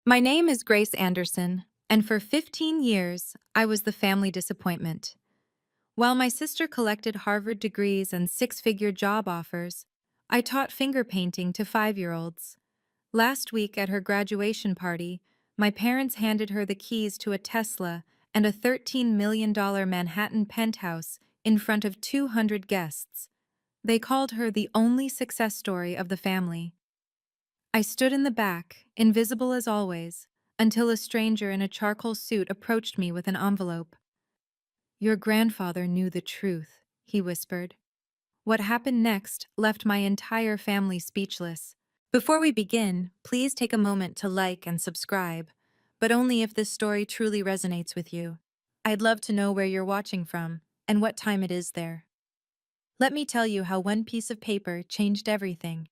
My name is Grace Anderson, and for 15 years, I was the family disappointment. While my sister collected Harvard degrees and six-figure job offers, I taught finger painting to 5-year-olds. Last week at her graduation party, my parents handed her the keys to a Tesla and a $13 million Manhattan penthouse in front of 200 guests. They called her the only success story of the family. I stood in the back, invisible as always, until a stranger in a charcoal suit approached me with an envelope. "Your grandfather knew the truth," he whispered. What happened next left my entire family speechless. Before we begin, please take a moment to like and subscribe, but only if this story truly resonates with you. I'd love to know where you're watching from and what time it is there. Let me tell you how one piece of paper changed everything.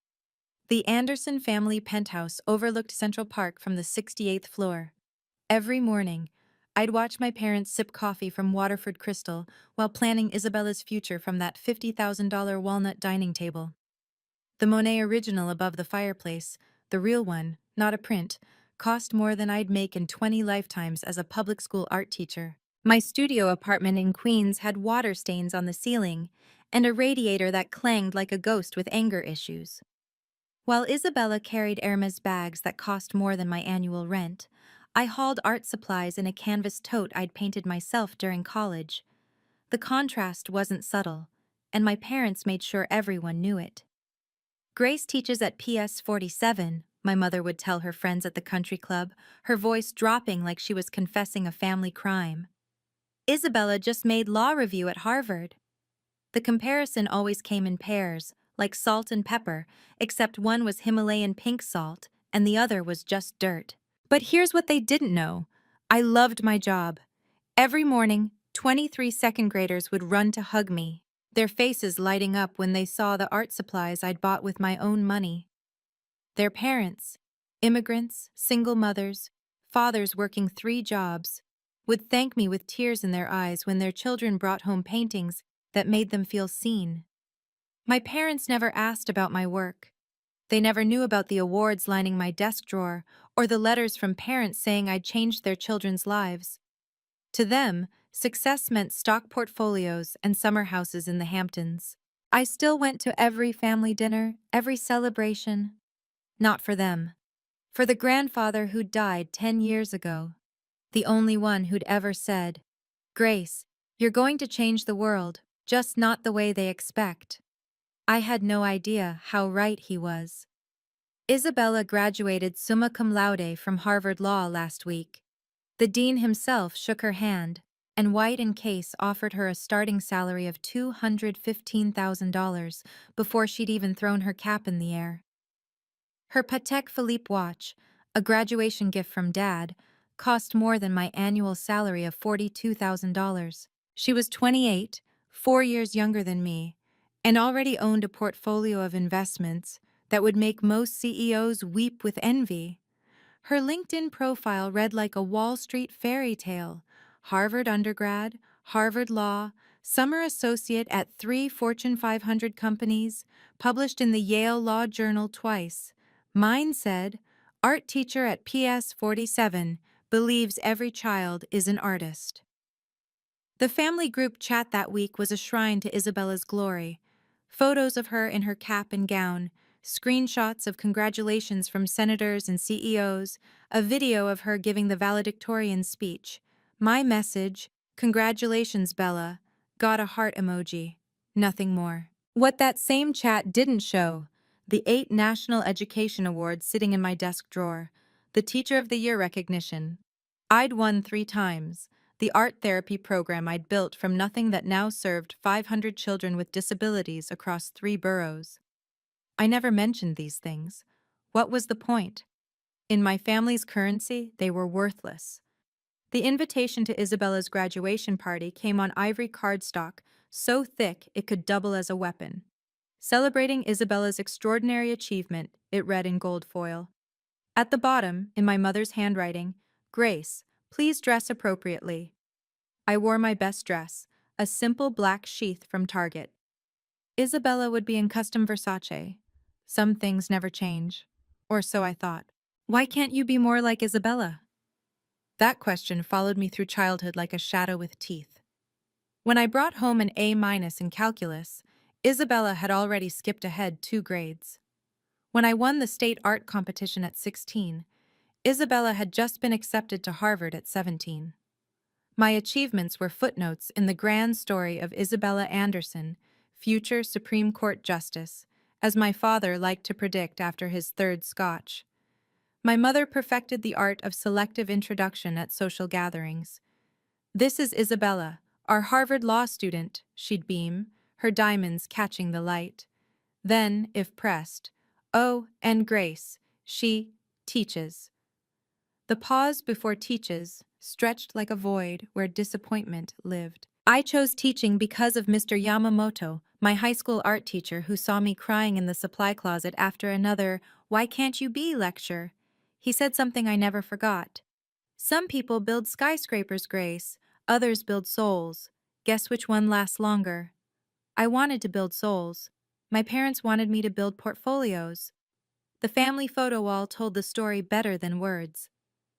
The Anderson family penthouse overlooked Central Park from the 68th floor. Every morning, I'd watch my parents sip coffee from Waterford Crystal while planning Isabella's future from that $50,000 walnut dining table. The Monet original above the fireplace, the real one, not a print, cost more than I'd make in 20 lifetimes as a public school art teacher. My studio apartment in Queens had water stains on the ceiling and a radiator that clanged like a ghost with anger issues. While Isabella carried Hermes bags that cost more than my annual rent, I hauled art supplies in a canvas tote I'd painted myself during college. The contrast wasn't subtle, and my parents made sure everyone knew it. "Grace teaches at PS 47, my mother would tell her friends at the country club, her voice dropping like she was confessing a family crime. "Isabella just made law review at Harvard." The comparison always came in pairs, like salt and pepper, except one was Himalayan pink salt and the other was just dirt. But here's what they didn't know. I loved my job. Every morning, 23 second graders would run to hug me, their faces lighting up when they saw the art supplies I'd bought with my own money. Their parents, immigrants, single mothers, fathers working 3 jobs, would thank me with tears in their eyes when their children brought home paintings that made them feel seen. My parents never asked about my work. They never knew about the awards lining my desk drawer or the letters from parents saying I'd changed their children's lives. To them, success meant stock portfolios and summer houses in the Hamptons. I still went to every family dinner, every celebration. Not for them. For the grandfather who died 10 years ago. The only one who'd ever said, "Grace, you're going to change the world, just not the way they expect." I had no idea how right he was. Isabella graduated summa cum laude from Harvard Law last week. The dean himself shook her hand, and White and Case offered her a starting salary of $215,000 before she'd even thrown her cap in the air. Her Patek Philippe watch, a graduation gift from Dad, cost more than my annual salary of $42,000. She was 28, 4 years younger than me, and already owned a portfolio of investments that would make most CEOs weep with envy. Her LinkedIn profile read like a Wall Street fairy tale: Harvard undergrad, Harvard Law, summer associate at 3 Fortune 500 companies, published in the Yale Law Journal twice. Mine said, "Art teacher at PS 47, believes every child is an artist." The family group chat that week was a shrine to Isabella's glory. Photos of her in her cap and gown, screenshots of congratulations from senators and CEOs, a video of her giving the valedictorian speech. My message, "Congratulations, Bella," got a heart emoji. Nothing more. What that same chat didn't show: the 8 National Education Awards sitting in my desk drawer, the Teacher of the Year recognition. I'd won 3 times. The art therapy program I'd built from nothing that now served 500 children with disabilities across 3 boroughs. I never mentioned these things. What was the point? In my family's currency, they were worthless. The invitation to Isabella's graduation party came on ivory cardstock, so thick it could double as a weapon. Celebrating Isabella's extraordinary achievement, it read in gold foil. At the bottom, in my mother's handwriting, "Grace, please dress appropriately." I wore my best dress, a simple black sheath from Target. Isabella would be in custom Versace. Some things never change. Or so I thought. Why can't you be more like Isabella? That question followed me through childhood like a shadow with teeth. When I brought home an A- in calculus, Isabella had already skipped ahead 2 grades. When I won the state art competition at 16, Isabella had just been accepted to Harvard at 17. My achievements were footnotes in the grand story of Isabella Anderson, future Supreme Court Justice, as my father liked to predict after his third scotch. My mother perfected the art of selective introduction at social gatherings. "This is Isabella, our Harvard law student," she'd beam, her diamonds catching the light. Then, if pressed, "Oh, and Grace, she teaches." The pause before teaches stretched like a void where disappointment lived. I chose teaching because of Mr. Yamamoto, my high school art teacher who saw me crying in the supply closet after another "Why can't you be" lecture. He said something I never forgot. "Some people build skyscrapers, Grace. Others build souls. Guess which one lasts longer?" I wanted to build souls. My parents wanted me to build portfolios. The family photo wall told the story better than words.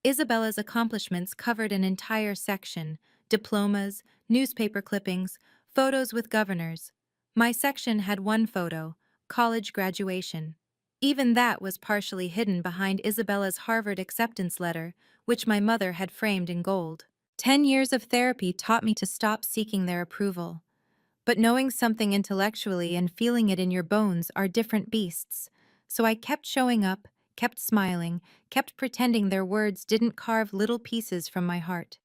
Isabella's accomplishments covered an entire section: diplomas, newspaper clippings, photos with governors. My section had one photo: college graduation. Even that was partially hidden behind Isabella's Harvard acceptance letter, which my mother had framed in gold. 10 years of therapy taught me to stop seeking their approval. But knowing something intellectually and feeling it in your bones are different beasts. So I kept showing up, kept smiling, kept pretending their words didn't carve little pieces from my heart.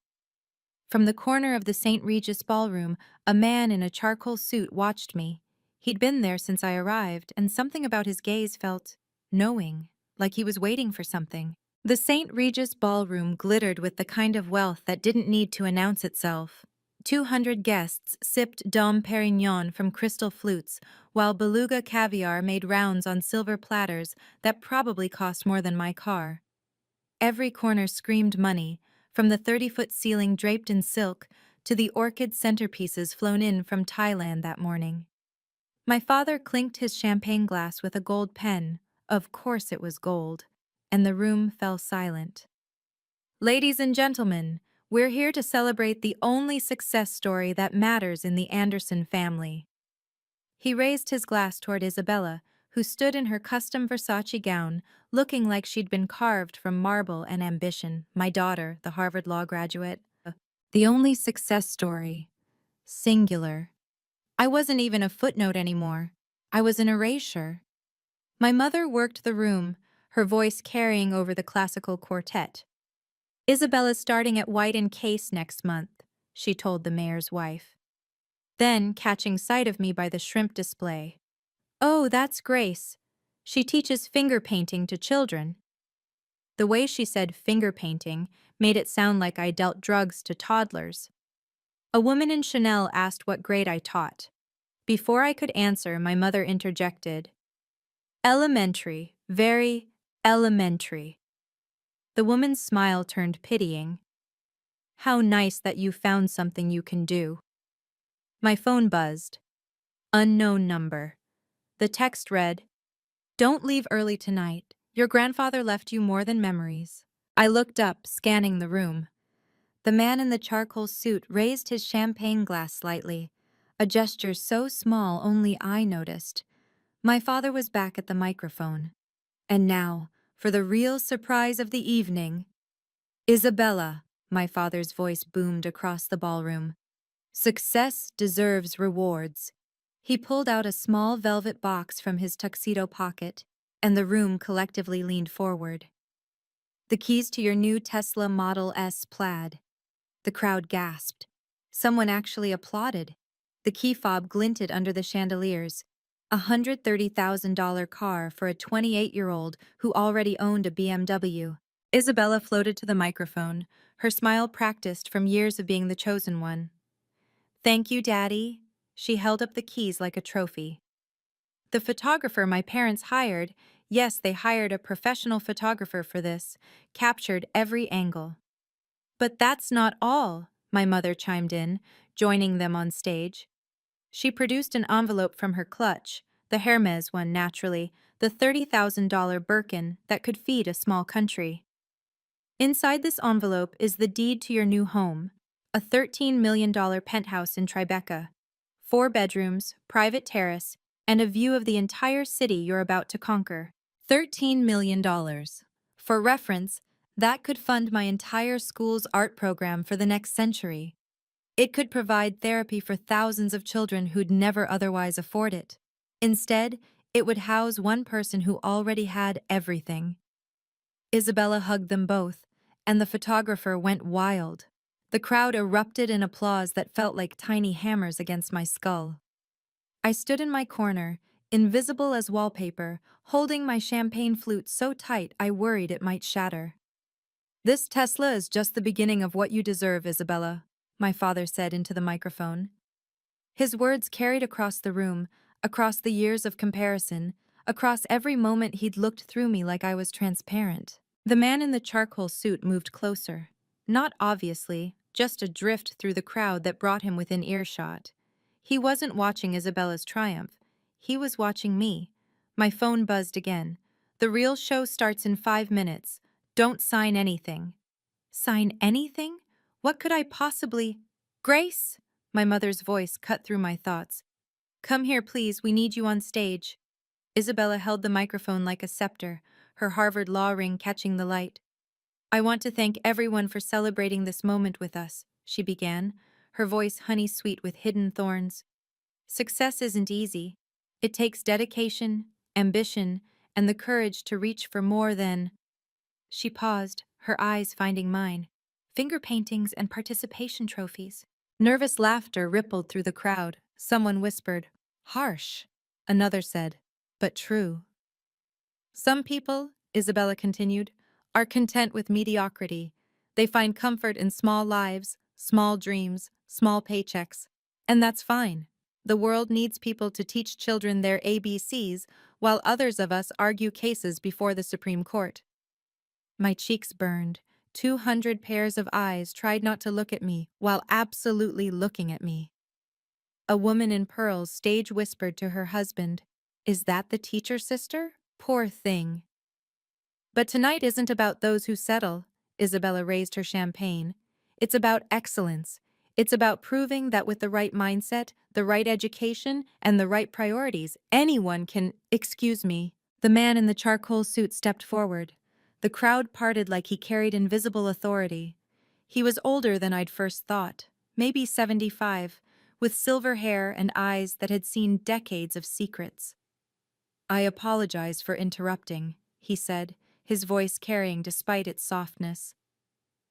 From the corner of the St. Regis ballroom, a man in a charcoal suit watched me. He'd been there since I arrived, and something about his gaze felt knowing, like he was waiting for something. The St. Regis ballroom glittered with the kind of wealth that didn't need to announce itself. 200 guests sipped Dom Perignon from crystal flutes, while beluga caviar made rounds on silver platters that probably cost more than my car. Every corner screamed money, from the 30-foot ceiling draped in silk to the orchid centerpieces flown in from Thailand that morning. My father clinked his champagne glass with a gold pen. Of course it was gold. And the room fell silent. "Ladies and gentlemen, we're here to celebrate the only success story that matters in the Anderson family." He raised his glass toward Isabella, who stood in her custom Versace gown, looking like she'd been carved from marble and ambition, my daughter, the Harvard law graduate. The only success story. Singular. I wasn't even a footnote anymore. I was an erasure. My mother worked the room, her voice carrying over the classical quartet. "Isabella's starting at White and Case next month," she told the mayor's wife. Then, catching sight of me by the shrimp display, "Oh, that's Grace. She teaches finger painting to children." The way she said finger painting made it sound like I dealt drugs to toddlers. A woman in Chanel asked what grade I taught. Before I could answer, my mother interjected, "Elementary, very elementary." The woman's smile turned pitying. "How nice that you found something you can do." My phone buzzed. Unknown number. The text read, "Don't leave early tonight. Your grandfather left you more than memories." I looked up, scanning the room. The man in the charcoal suit raised his champagne glass slightly, a gesture so small only I noticed. My father was back at the microphone. And now, for the real surprise of the evening. "Isabella," my father's voice boomed across the ballroom. "Success deserves rewards." He pulled out a small velvet box from his tuxedo pocket, and the room collectively leaned forward. "The keys to your new Tesla Model S Plaid." The crowd gasped. Someone actually applauded. The key fob glinted under the chandeliers. A $130,000 car for a 28-year-old who already owned a BMW. Isabella floated to the microphone, her smile practiced from years of being the chosen one. "Thank you, Daddy." She held up the keys like a trophy. The photographer my parents hired, yes, they hired a professional photographer for this, captured every angle. "But that's not all," my mother chimed in, joining them on stage. She produced an envelope from her clutch, the Hermes one naturally, the $30,000 Birkin that could feed a small country. Inside this envelope is the deed to your new home, a $13 million penthouse in Tribeca, 4 bedrooms, private terrace, and a view of the entire city you're about to conquer. $13 million. For reference, that could fund my entire school's art program for the next century. It could provide therapy for thousands of children who'd never otherwise afford it. Instead, it would house one person who already had everything. Isabella hugged them both, and the photographer went wild. The crowd erupted in applause that felt like tiny hammers against my skull. I stood in my corner, invisible as wallpaper, holding my champagne flute so tight I worried it might shatter. "This Tesla is just the beginning of what you deserve, Isabella," my father said into the microphone. His words carried across the room, across the years of comparison, across every moment he'd looked through me like I was transparent. The man in the charcoal suit moved closer. Not obviously, just a drift through the crowd that brought him within earshot. He wasn't watching Isabella's triumph. He was watching me. My phone buzzed again. "The real show starts in 5 minutes. Don't sign anything." Sign anything? What could I possibly— "Grace?" My mother's voice cut through my thoughts. "Come here, please. We need you on stage." Isabella held the microphone like a scepter, her Harvard law ring catching the light. "I want to thank everyone for celebrating this moment with us," she began, her voice honey-sweet with hidden thorns. "Success isn't easy. It takes dedication, ambition, and the courage to reach for more than—" She paused, her eyes finding mine. "Finger paintings and participation trophies." Nervous laughter rippled through the crowd. Someone whispered, "Harsh." Another said, "But true." "Some people," Isabella continued, "are content with mediocrity. They find comfort in small lives, small dreams, small paychecks. And that's fine. The world needs people to teach children their ABCs, while others of us argue cases before the Supreme Court." My cheeks burned. 200 pairs of eyes tried not to look at me while absolutely looking at me. A woman in pearls stage whispered to her husband, "Is that the teacher sister? Poor thing." "But tonight isn't about those who settle," Isabella raised her champagne. "It's about excellence. It's about proving that with the right mindset, the right education, and the right priorities, anyone can— Excuse me." The man in the charcoal suit stepped forward. The crowd parted like he carried invisible authority. He was older than I'd first thought, maybe 75, with silver hair and eyes that had seen decades of secrets. "I apologize for interrupting," he said, his voice carrying despite its softness.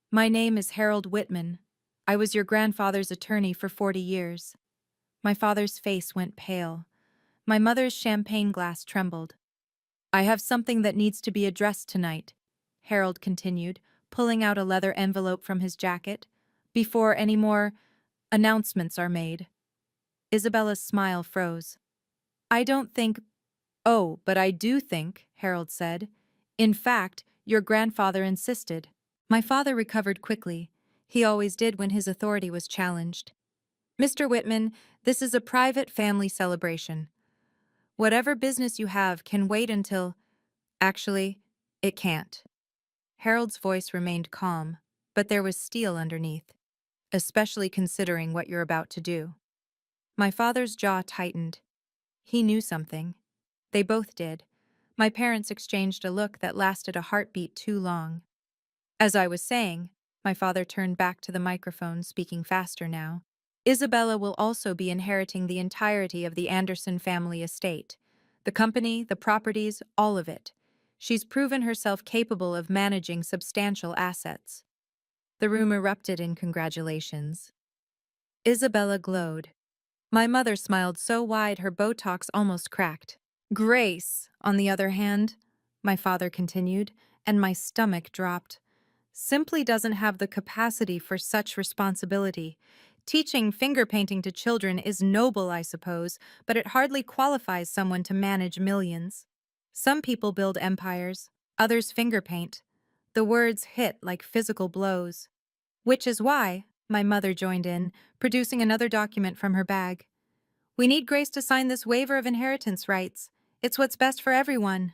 "My name is Harold Whitman. I was your grandfather's attorney for 40 years. My father's face went pale. My mother's champagne glass trembled. "I have something that needs to be addressed tonight," Harold continued, pulling out a leather envelope from his jacket, "before any more announcements are made." Isabella's smile froze. "I don't think— "Oh, but I do think," Harold said. "In fact, your grandfather insisted." My father recovered quickly. He always did when his authority was challenged. "Mr. Whitman, this is a private family celebration. Whatever business you have can wait until— Actually, it can't." Harold's voice remained calm, but there was steel underneath, "especially considering what you're about to do." My father's jaw tightened. He knew something. They both did. My parents exchanged a look that lasted a heartbeat too long. "As I was saying," my father turned back to the microphone, speaking faster now, "Isabella will also be inheriting the entirety of the Anderson family estate. The company, the properties, all of it. She's proven herself capable of managing substantial assets." The room erupted in congratulations. Isabella glowed. My mother smiled so wide her Botox almost cracked. "Grace, on the other hand," my father continued, and my stomach dropped, "simply doesn't have the capacity for such responsibility. Teaching finger painting to children is noble, I suppose, but it hardly qualifies someone to manage millions. Some people build empires, others finger paint." The words hit like physical blows. "Which is why," my mother joined in, producing another document from her bag, "we need Grace to sign this waiver of inheritance rights. It's what's best for everyone.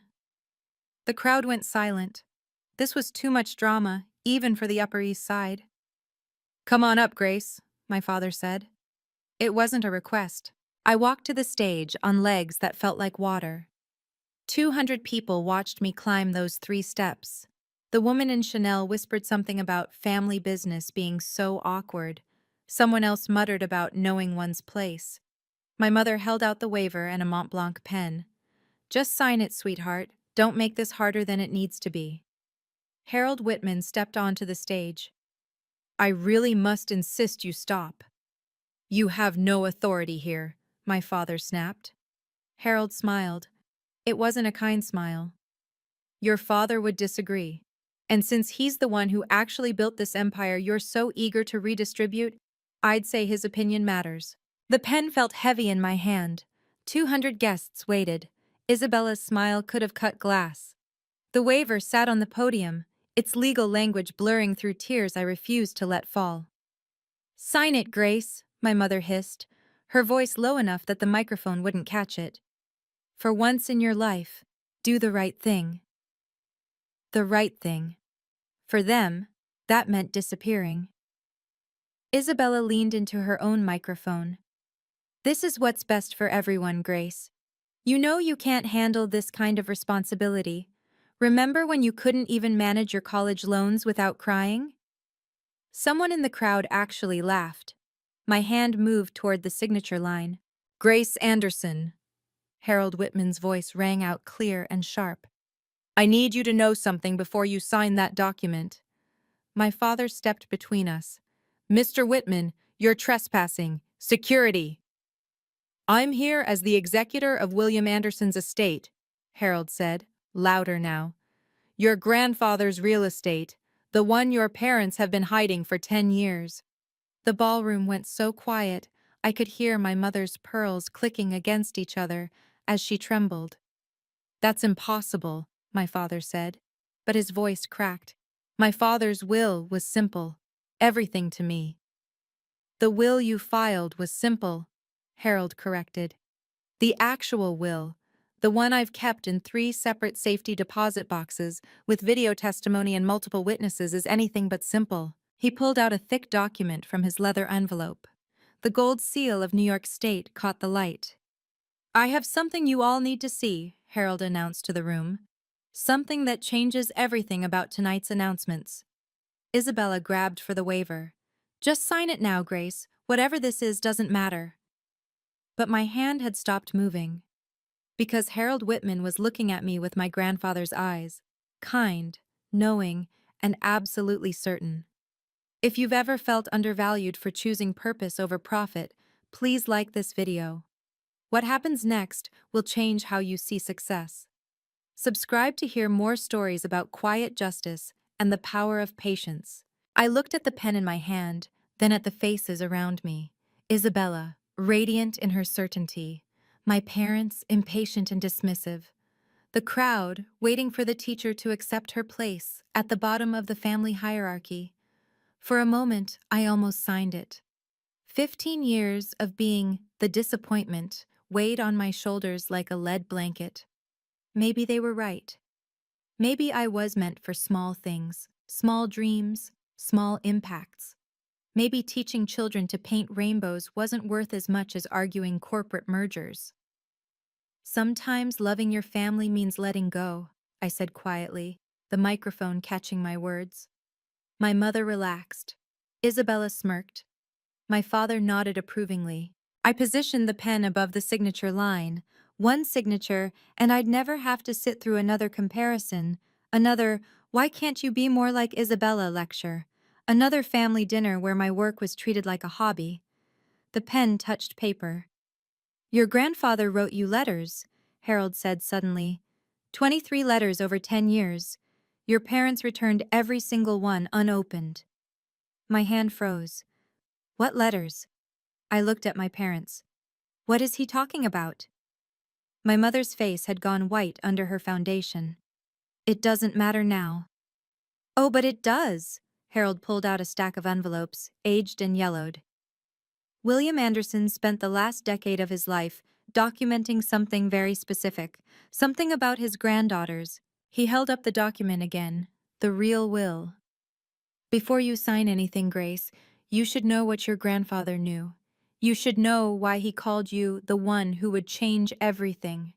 The crowd went silent. This was too much drama, even for the Upper East Side. Come on up, Grace, my father said. It wasn't a request. I walked to the stage on legs that felt like water. 200 people watched me climb those 3 steps. The woman in Chanel whispered something about family business being so awkward. Someone else muttered about knowing one's place. My mother held out the waiver and a Mont Blanc pen. Just sign it, sweetheart. Don't make this harder than it needs to be. Harold Whitman stepped onto the stage. I really must insist you stop. You have no authority here, my father snapped. Harold smiled. It wasn't a kind smile. Your father would disagree. And since he's the one who actually built this empire you're so eager to redistribute, I'd say his opinion matters. The pen felt heavy in my hand. 200 guests waited. Isabella's smile could have cut glass. The waiver sat on the podium, its legal language blurring through tears I refused to let fall. Sign it, Grace, my mother hissed, her voice low enough that the microphone wouldn't catch it. For once in your life, do the right thing. The right thing. For them, that meant disappearing. Isabella leaned into her own microphone. This is what's best for everyone, Grace. You know you can't handle this kind of responsibility. Remember when you couldn't even manage your college loans without crying? Someone in the crowd actually laughed. My hand moved toward the signature line. Grace Anderson. Harold Whitman's voice rang out clear and sharp. I need you to know something before you sign that document. My father stepped between us. Mr. Whitman, you're trespassing. Security. I'm here as the executor of William Anderson's estate, Harold said, louder now. Your grandfather's real estate, the one your parents have been hiding for 10 years. The ballroom went so quiet, I could hear my mother's pearls clicking against each other as she trembled. That's impossible, my father said, but his voice cracked. My father's will was simple, everything to me. The will you filed was simple, Harold corrected. The actual will, the one I've kept in 3 separate safety deposit boxes with video testimony and multiple witnesses, is anything but simple. He pulled out a thick document from his leather envelope. The gold seal of New York State caught the light. I have something you all need to see, Harold announced to the room. Something that changes everything about tonight's announcements. Isabella grabbed for the waiver. Just sign it now, Grace. Whatever this is doesn't matter. But my hand had stopped moving. Because Harold Whitman was looking at me with my grandfather's eyes. Kind, knowing, and absolutely certain. If you've ever felt undervalued for choosing purpose over profit, please like this video. What happens next will change how you see success. Subscribe to hear more stories about quiet justice and the power of patience. I looked at the pen in my hand, then at the faces around me. Isabella, radiant in her certainty. My parents, impatient and dismissive. The crowd, waiting for the teacher to accept her place at the bottom of the family hierarchy. For a moment, I almost signed it. 15 years of being the disappointment weighed on my shoulders like a lead blanket. Maybe they were right. Maybe I was meant for small things, small dreams, small impacts. Maybe teaching children to paint rainbows wasn't worth as much as arguing corporate mergers. Sometimes loving your family means letting go, I said quietly, the microphone catching my words. My mother relaxed. Isabella smirked. My father nodded approvingly. I positioned the pen above the signature line. One signature, and I'd never have to sit through another comparison, another, why can't you be more like Isabella lecture, another family dinner where my work was treated like a hobby. The pen touched paper. Your grandfather wrote you letters, Harold said suddenly. 23 letters over 10 years. Your parents returned every single one unopened. My hand froze. What letters? I looked at my parents. What is he talking about? My mother's face had gone white under her foundation. It doesn't matter now. Oh, but it does. Harold pulled out a stack of envelopes, aged and yellowed. William Anderson spent the last decade of his life documenting something very specific, something about his granddaughters. He held up the document again, the real will. Before you sign anything, Grace, you should know what your grandfather knew. You should know why he called you the one who would change everything.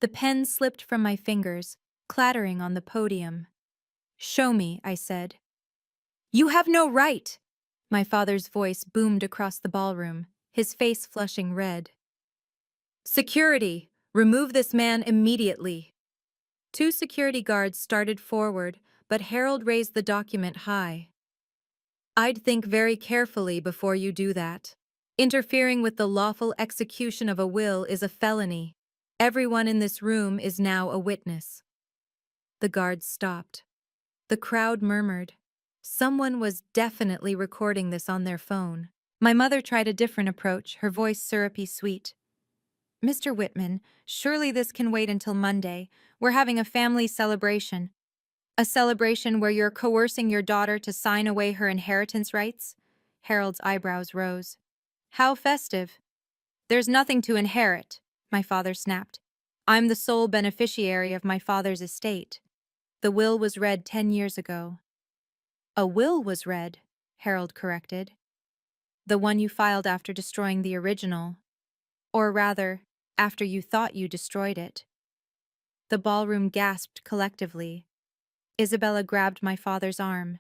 The pen slipped from my fingers, clattering on the podium. Show me, I said. You have no right! My father's voice boomed across the ballroom, his face flushing red. Security! Remove this man immediately! Two security guards started forward, but Harold raised the document high. I'd think very carefully before you do that. Interfering with the lawful execution of a will is a felony. Everyone in this room is now a witness. The guards stopped. The crowd murmured. Someone was definitely recording this on their phone. My mother tried a different approach, her voice syrupy sweet. Mr. Whitman, surely this can wait until Monday. We're having a family celebration. A celebration where you're coercing your daughter to sign away her inheritance rights? Harold's eyebrows rose. How festive. There's nothing to inherit, my father snapped. I'm the sole beneficiary of my father's estate. The will was read 10 years ago. A will was read, Harold corrected. The one you filed after destroying the original. Or rather, after you thought you destroyed it. The ballroom gasped collectively. Isabella grabbed my father's arm.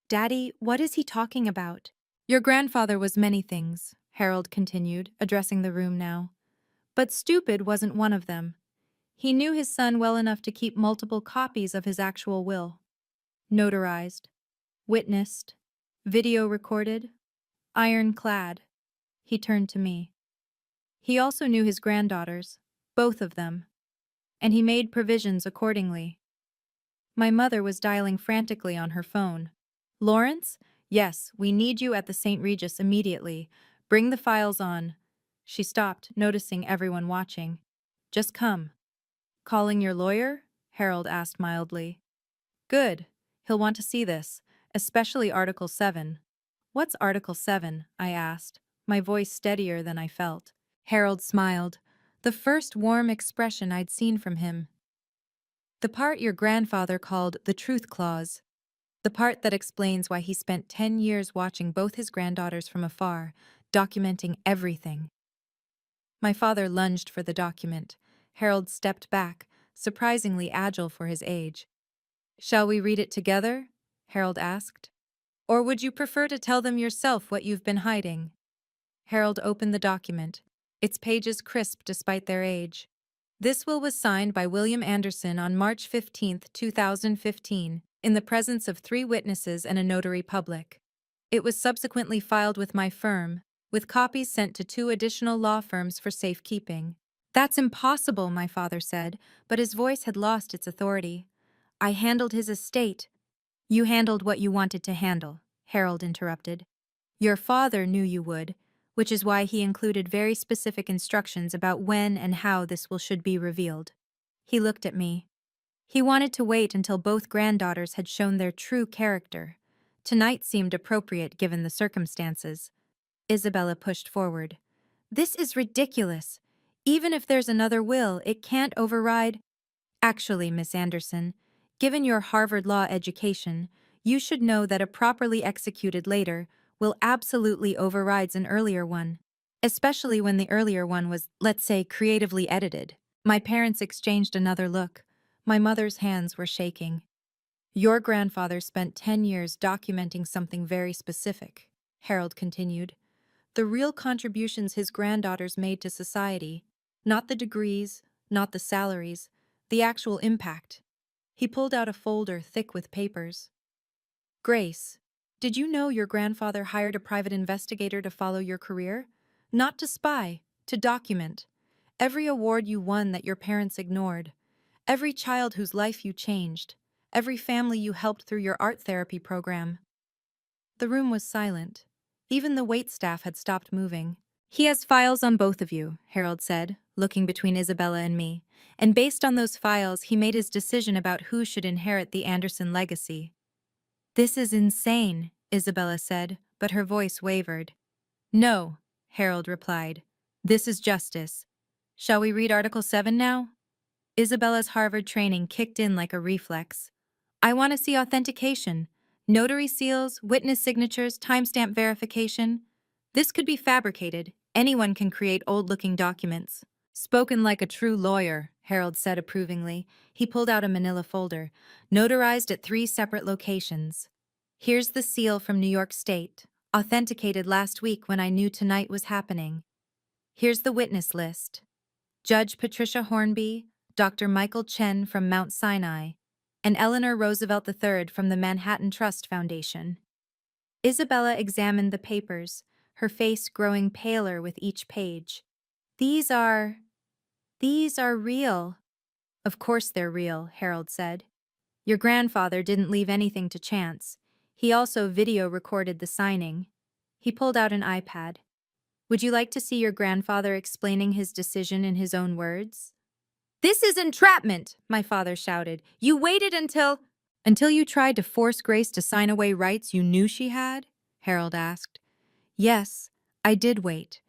Daddy, what is he talking about? Your grandfather was many things, Harold continued, addressing the room now. But stupid wasn't one of them. He knew his son well enough to keep multiple copies of his actual will. Notarized, witnessed, video recorded, ironclad. He turned to me. He also knew his granddaughters, both of them, and he made provisions accordingly. My mother was dialing frantically on her phone. Lawrence? Yes, we need you at the St. Regis immediately. Bring the files on. She stopped, noticing everyone watching. Just come. Calling your lawyer? Harold asked mildly. Good. He'll want to see this, especially Article 7. What's Article 7? I asked, my voice steadier than I felt. Harold smiled, the first warm expression I'd seen from him. The part your grandfather called the truth clause. The part that explains why he spent 10 years watching both his granddaughters from afar, documenting everything. My father lunged for the document. Harold stepped back, surprisingly agile for his age. Shall we read it together? Harold asked. Or would you prefer to tell them yourself what you've been hiding? Harold opened the document, its pages crisp despite their age. This will was signed by William Anderson on March 15, 2015, in the presence of 3 witnesses and a notary public. It was subsequently filed with my firm, with copies sent to 2 additional law firms for safekeeping. That's impossible, my father said, but his voice had lost its authority. I handled his estate. You handled what you wanted to handle, Harold interrupted. Your father knew you would, which is why he included very specific instructions about when and how this will should be revealed. He looked at me. He wanted to wait until both granddaughters had shown their true character. Tonight seemed appropriate given the circumstances. Isabella pushed forward. This is ridiculous. Even if there's another will, it can't override. Actually, Miss Anderson, given your Harvard Law education, you should know that a properly executed later will absolutely overrides an earlier one, especially when the earlier one was, let's say, creatively edited. My parents exchanged another look. My mother's hands were shaking. Your grandfather spent 10 years documenting something very specific, Harold continued. The real contributions his granddaughters made to society, not the degrees, not the salaries, the actual impact. He pulled out a folder thick with papers. Grace, did you know your grandfather hired a private investigator to follow your career? Not to spy, to document. Every award you won that your parents ignored. Every child whose life you changed. Every family you helped through your art therapy program. The room was silent. Even the waitstaff had stopped moving. He has files on both of you, Harold said, looking between Isabella and me. And based on those files, he made his decision about who should inherit the Anderson legacy. This is insane, Isabella said, but her voice wavered. No, Harold replied. This is justice. Shall we read Article 7 now? Isabella's Harvard training kicked in like a reflex. I want to see authentication. Notary seals, witness signatures, timestamp verification. This could be fabricated. Anyone can create old-looking documents. Spoken like a true lawyer, Harold said approvingly. He pulled out a manila folder, notarized at 3 separate locations. Here's the seal from New York State, authenticated last week when I knew tonight was happening. Here's the witness list. Judge Patricia Hornby, Dr. Michael Chen from Mount Sinai, and Eleanor Roosevelt III from the Manhattan Trust Foundation. Isabella examined the papers, her face growing paler with each page. These are real. Of course they're real, Harold said. Your grandfather didn't leave anything to chance. He also video recorded the signing. He pulled out an iPad. Would you like to see your grandfather explaining his decision in his own words? This is entrapment, my father shouted. You waited until you tried to force Grace to sign away rights you knew she had? Harold asked. Yes, I did wait.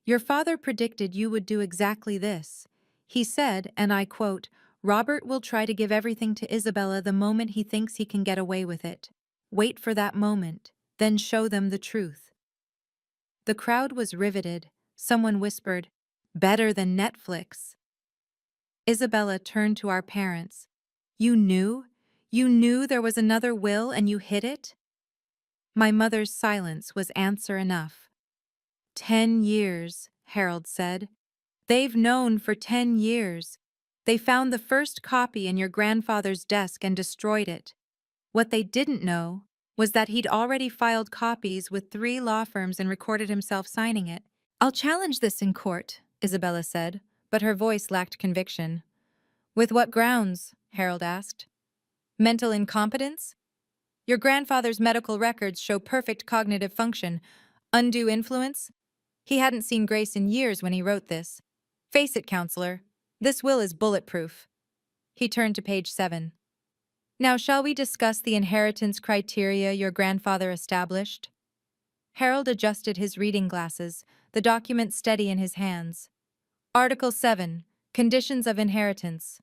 Your father predicted you would do exactly this. He said, and I quote, Robert will try to give everything to Isabella the moment he thinks he can get away with it. Wait for that moment, then show them the truth. The crowd was riveted. Someone whispered, better than Netflix. Isabella turned to our parents. You knew? You knew there was another will and you hid it? My mother's silence was answer enough. 10 years, Harold said. They've known for 10 years. They found the first copy in your grandfather's desk and destroyed it. What they didn't know was that he'd already filed copies with 3 law firms and recorded himself signing it. I'll challenge this in court, Isabella said, but her voice lacked conviction. With what grounds? Harold asked. Mental incompetence? Your grandfather's medical records show perfect cognitive function. Undue influence? He hadn't seen Grace in years when he wrote this. Face it, counselor. This will is bulletproof. He turned to page 7. Now shall we discuss the inheritance criteria your grandfather established? Harold adjusted his reading glasses, the document steady in his hands. Article 7. Conditions of inheritance.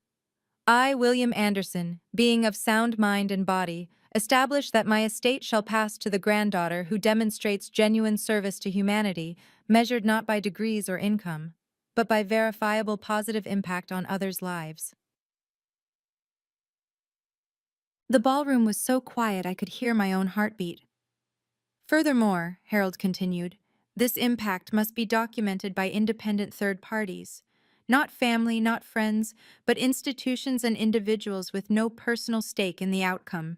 I, William Anderson, being of sound mind and body, establish that my estate shall pass to the granddaughter who demonstrates genuine service to humanity, measured not by degrees or income, but by verifiable positive impact on others' lives. The ballroom was so quiet I could hear my own heartbeat. Furthermore, Harold continued, this impact must be documented by independent third parties. Not family, not friends, but institutions and individuals with no personal stake in the outcome.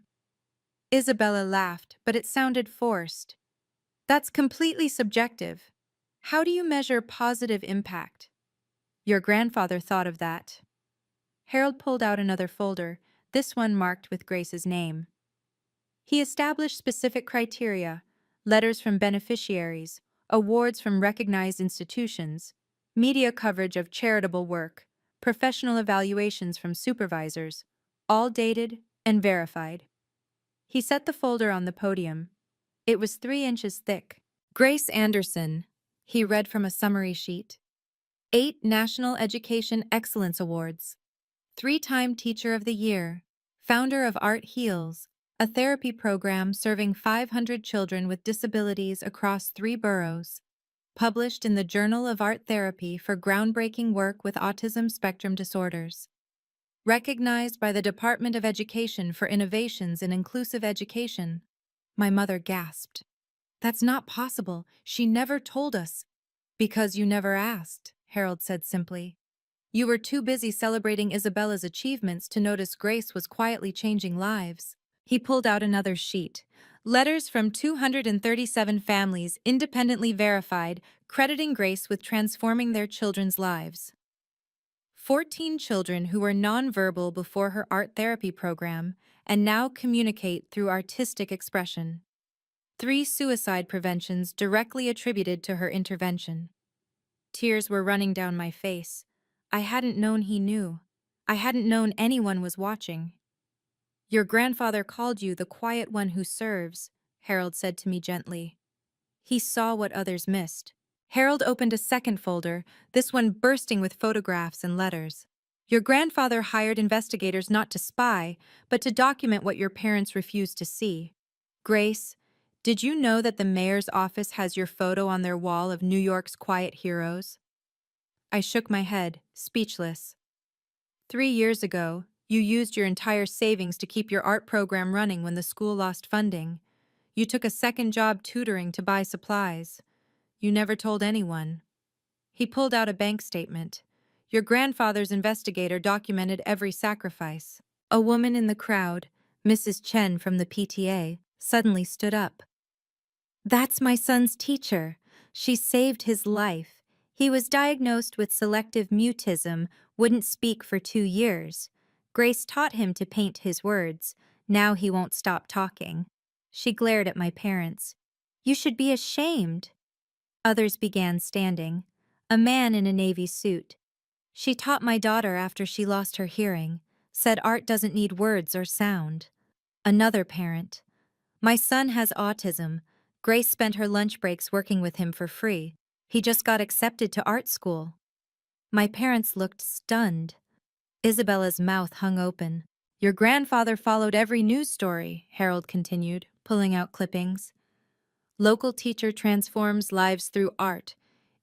Isabella laughed, but it sounded forced. That's completely subjective. How do you measure positive impact? Your grandfather thought of that. Harold pulled out another folder, this one marked with Grace's name. He established specific criteria, letters from beneficiaries, awards from recognized institutions, media coverage of charitable work, professional evaluations from supervisors, all dated and verified. He set the folder on the podium. It was 3 inches thick. Grace Anderson, he read from a summary sheet. 8 National Education Excellence Awards. 3-time Teacher of the Year. Founder of Art Heals, a therapy program serving 500 children with disabilities across 3 boroughs. Published in the Journal of Art Therapy for groundbreaking work with autism spectrum disorders. Recognized by the Department of Education for innovations in inclusive education. My mother gasped. That's not possible. She never told us. Because you never asked, Harold said simply. You were too busy celebrating Isabella's achievements to notice Grace was quietly changing lives. He pulled out another sheet. Letters from 237 families independently verified, crediting Grace with transforming their children's lives. 14 children who were nonverbal before her art therapy program and now communicate through artistic expression. 3 suicide preventions directly attributed to her intervention. Tears were running down my face. I hadn't known he knew. I hadn't known anyone was watching. Your grandfather called you the quiet one who serves, Harold said to me gently. He saw what others missed. Harold opened a second folder, this one bursting with photographs and letters. Your grandfather hired investigators not to spy, but to document what your parents refused to see. Grace, did you know that the mayor's office has your photo on their wall of New York's quiet heroes? I shook my head, speechless. 3 years ago, you used your entire savings to keep your art program running when the school lost funding. You took a second job tutoring to buy supplies. You never told anyone. He pulled out a bank statement. Your grandfather's investigator documented every sacrifice. A woman in the crowd, Mrs. Chen from the PTA, suddenly stood up. That's my son's teacher. She saved his life. He was diagnosed with selective mutism, wouldn't speak for 2 years. Grace taught him to paint his words. Now he won't stop talking. She glared at my parents. You should be ashamed. Others began standing. A man in a navy suit. She taught my daughter after she lost her hearing, said art doesn't need words or sound. Another parent. My son has autism. Grace spent her lunch breaks working with him for free. He just got accepted to art school. My parents looked stunned. Isabella's mouth hung open. Your grandfather followed every news story, Harold continued, pulling out clippings. Local teacher transforms lives through art.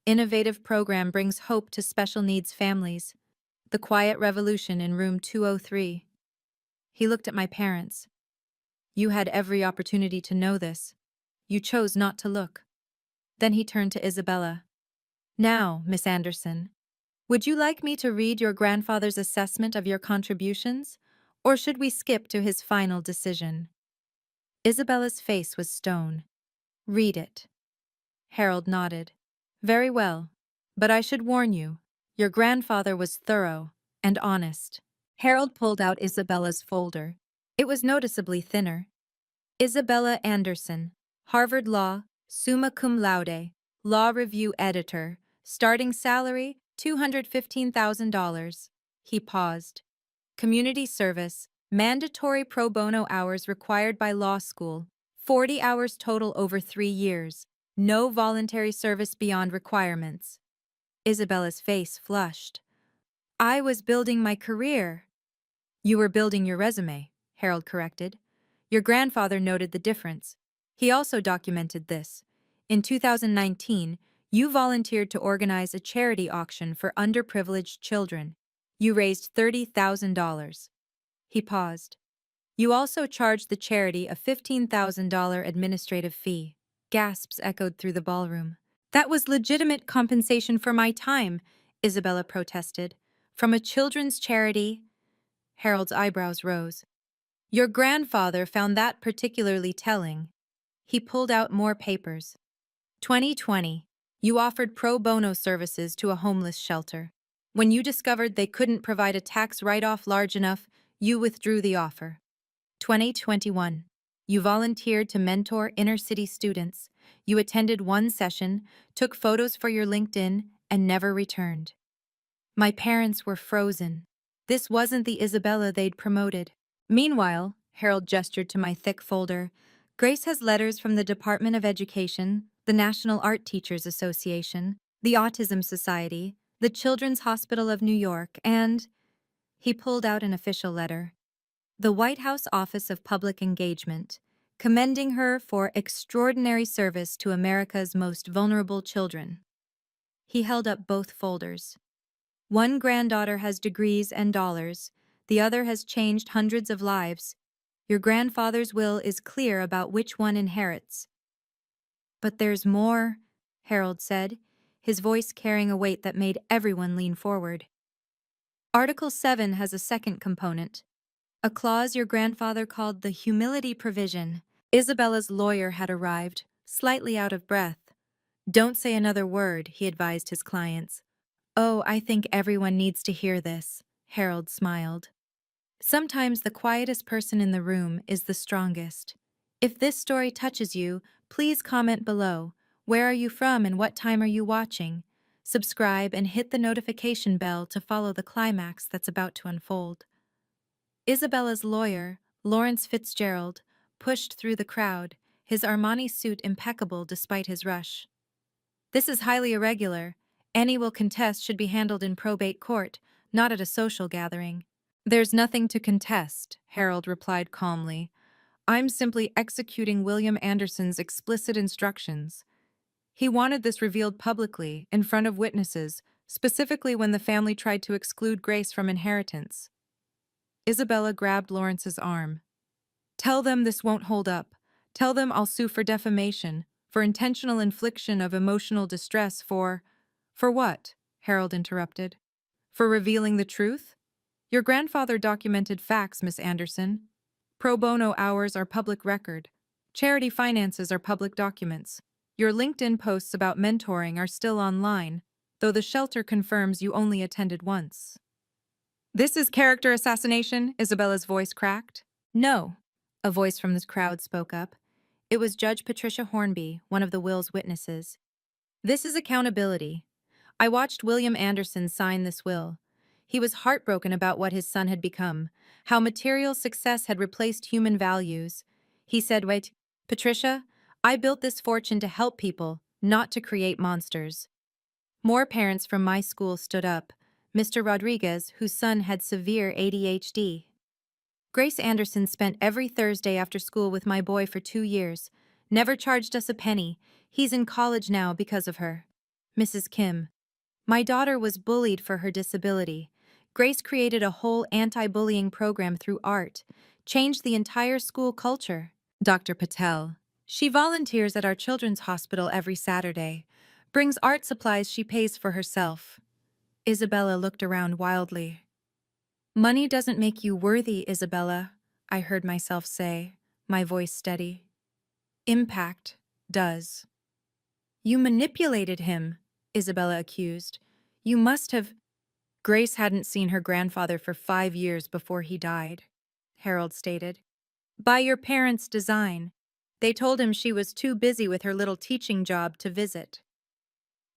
Innovative program brings hope to special needs families. The quiet revolution in room 203. He looked at my parents. You had every opportunity to know this. You chose not to look. Then he turned to Isabella. Now, Miss Anderson, would you like me to read your grandfather's assessment of your contributions, or should we skip to his final decision? Isabella's face was stone. Read it. Harold nodded. Very well, but I should warn you, your grandfather was thorough and honest. Harold pulled out Isabella's folder. It was noticeably thinner. Isabella Anderson, Harvard Law, summa cum laude, law review editor, starting salary $215,000. He paused. Community service, mandatory pro bono hours required by law school, 40 hours total over 3 years, no voluntary service beyond requirements. Isabella's face flushed. I was building my career. You were building your resume, Harold corrected. Your grandfather noted the difference. He also documented this. In 2019, you volunteered to organize a charity auction for underprivileged children. You raised $30,000. He paused. You also charged the charity a $15,000 administrative fee. Gasps echoed through the ballroom. That was legitimate compensation for my time, Isabella protested. From a children's charity. Harold's eyebrows rose. Your grandfather found that particularly telling. He pulled out more papers. 2020. You offered pro bono services to a homeless shelter. When you discovered they couldn't provide a tax write-off large enough, you withdrew the offer. 2021. You volunteered to mentor inner-city students. You attended one session, took photos for your LinkedIn, and never returned. My parents were frozen. This wasn't the Isabella they'd promoted. Meanwhile, Harold gestured to my thick folder, Grace has letters from the Department of Education, the National Art Teachers Association, the Autism Society, the Children's Hospital of New York, and… He pulled out an official letter. The White House Office of Public Engagement, commending her for extraordinary service to America's most vulnerable children. He held up both folders. One granddaughter has degrees and dollars, the other has changed hundreds of lives. Your grandfather's will is clear about which one inherits. But there's more, Harold said, his voice carrying a weight that made everyone lean forward. Article 7 has a second component, a clause your grandfather called the humility provision. Isabella's lawyer had arrived, slightly out of breath. Don't say another word, he advised his clients. Oh, I think everyone needs to hear this, Harold smiled. Sometimes the quietest person in the room is the strongest. If this story touches you, please comment below. Where are you from and what time are you watching? Subscribe and hit the notification bell to follow the climax that's about to unfold. Isabella's lawyer, Lawrence Fitzgerald, pushed through the crowd, his Armani suit impeccable despite his rush. This is highly irregular. Any will contest should be handled in probate court, not at a social gathering. There's nothing to contest, Harold replied calmly. I'm simply executing William Anderson's explicit instructions. He wanted this revealed publicly, in front of witnesses, specifically when the family tried to exclude Grace from inheritance. Isabella grabbed Lawrence's arm. Tell them this won't hold up. Tell them I'll sue for defamation, for intentional infliction of emotional distress, For what? Harold interrupted. For revealing the truth? Your grandfather documented facts, Miss Anderson. Pro bono hours are public record. Charity finances are public documents. Your LinkedIn posts about mentoring are still online, though the shelter confirms you only attended once. This is character assassination, Isabella's voice cracked. No, a voice from the crowd spoke up. It was Judge Patricia Hornby, one of the will's witnesses. This is accountability. I watched William Anderson sign this will. He was heartbroken about what his son had become, how material success had replaced human values. He said, Wait, Patricia, I built this fortune to help people, not to create monsters. More parents from my school stood up. Mr. Rodriguez, whose son had severe ADHD. Grace Anderson spent every Thursday after school with my boy for 2 years. Never charged us a penny. He's in college now because of her. Mrs. Kim. My daughter was bullied for her disability. Grace created a whole anti-bullying program through art, changed the entire school culture. Dr. Patel. She volunteers at our children's hospital every Saturday, brings art supplies she pays for herself. Isabella looked around wildly. Money doesn't make you worthy, Isabella, I heard myself say, my voice steady. Impact does. You manipulated him, Isabella accused. You must have... Grace hadn't seen her grandfather for 5 years before he died, Harold stated. By your parents' design. They told him she was too busy with her little teaching job to visit.